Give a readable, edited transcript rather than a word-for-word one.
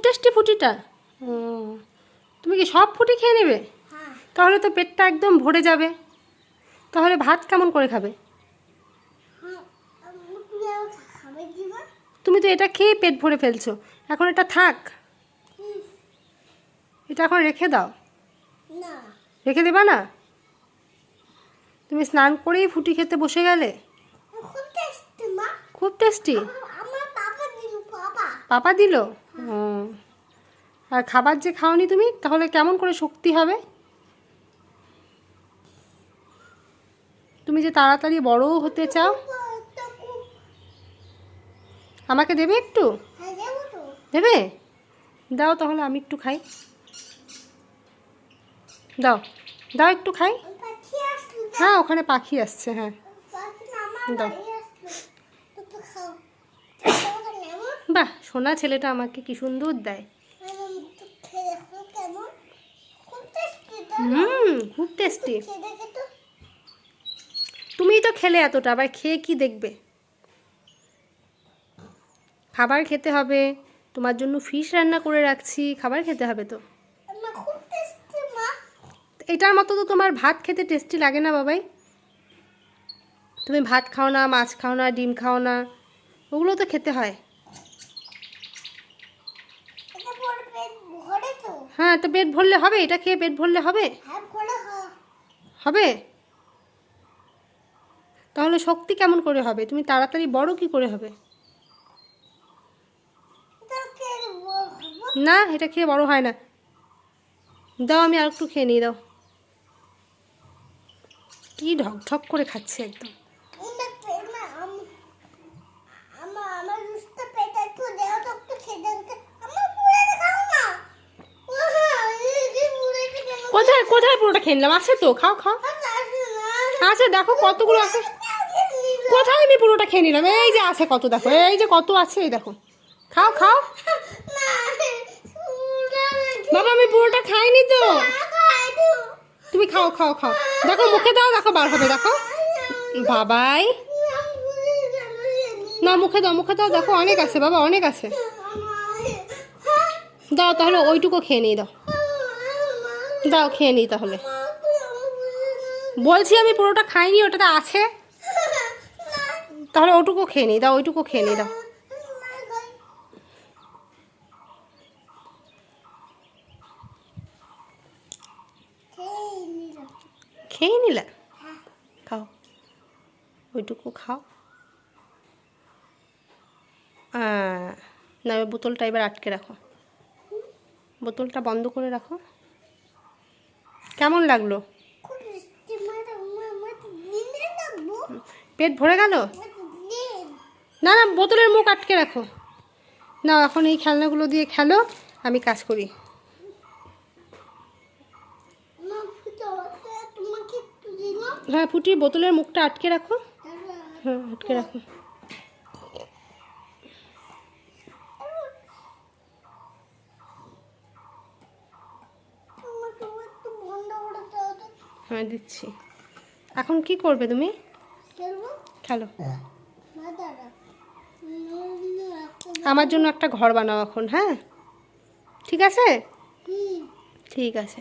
Tasty ফুটিটা। ও, তুমি কি সব ফুটি খেয়ে নেবে? তাহলে তো পেটটা একদম ভরে যাবে। তাহলে ভাত কেমন করে খাবে? তুমি তো এটা খেয়ে পেট ভরে ফেলছো, এখন এটা থাক। এটা এখন রেখে দাও। রেখে দেবা না? তুমি স্নান করেই ফুটি খেতে বসে গেলে? খুব টেস্টি। পাপা দিল? ও, আর খাবার যে খাওনি তুমি, তাহলে কেমন করে শক্তি হবে? তুমি যে তাড়াতাড়ি বড়ও হতে চাও। আমাকে দেবে একটু? দেবে? দাও তাহলে, আমি একটু খাই। দাও দাও, একটু খাই। হ্যাঁ, ওখানে পাখি আসছে। হ্যাঁ, দাও। বাহ, সোনা ছেলেটা আমাকে কি সুন্দর দেয়। খুব টেস্টি। তুমিই তো খেলে এতটা, আবার খেয়ে কি দেখবে? খাবার খেতে হবে, তোমার জন্য ফিশ রান্না করে রাখছি, খাবার খেতে হবে তো। এটার মতো তো তোমার ভাত খেতে টেস্টি লাগে না বাবাই। তুমি ভাত খাও না, মাছ খাও না, ডিম খাও না, ওগুলো তো খেতে হয়। হ্যাঁ, তো পেট ভরলে হবে? এটা খেয়ে পেট ভরলে হবে? হবে? তাহলে শক্তি কেমন করে হবে? তুমি তাড়াতাড়ি বড় কি করে হবে? না, এটা খেয়ে বড় হয় না। দাও, আমি আর একটু খেয়ে নিই, দাও। কি ঢক ঢক করে খাচ্ছে একদম। কোথায় কোথায় পুরোটা খেয়ে নিলাম? আছে তো, খাও খাও। আছে, দেখো কতগুলো আছে। কোথায় আমি পুরোটা খেয়ে নিলাম? এই যে আছে কত, দেখো এই যে কত আছে, এই দেখো। খাও খাও। বাবা, আমি পুরোটা খাইনি তো। তুমি খাও খাও খাও, দেখো মুখে দাও, দেখো বার হবে, দেখো। বাবাই, না মুখে দাও, মুখে দাও, দেখো অনেক আছে বাবা, অনেক আছে। দাও তাহলে, ওইটুকু খেয়ে নিই, দাও দাও, খেয়ে নিই তাহলে। বলছি আমি পুরোটা খাইনি, ওটাতে আছে। তাহলে ওটুকু খেয়ে নিই, দাও, ওইটুকু খেয়ে নিই, দাও। খেয়ে নিলে? খাও, ওইটুকু খাও। না, বোতলটা এবার আটকে রাখো, বোতলটা বন্ধ করে রাখো। কেমন লাগলো? পেট ভরে গেল? না না, বোতলের মুখ আটকে রাখো। না, এখন এই খেলনাগুলো দিয়ে খেলো, আমি কাজ করি। হ্যাঁ, ফুটি, বোতলের মুখটা আটকে রাখো। হ্যাঁ, আটকে রাখো। হ্যাঁ, দিচ্ছি। এখন কি করবে তুমি? খেলো। আমার জন্য একটা ঘর বানাও এখন। হ্যাঁ, ঠিক আছে? ঠিক আছে।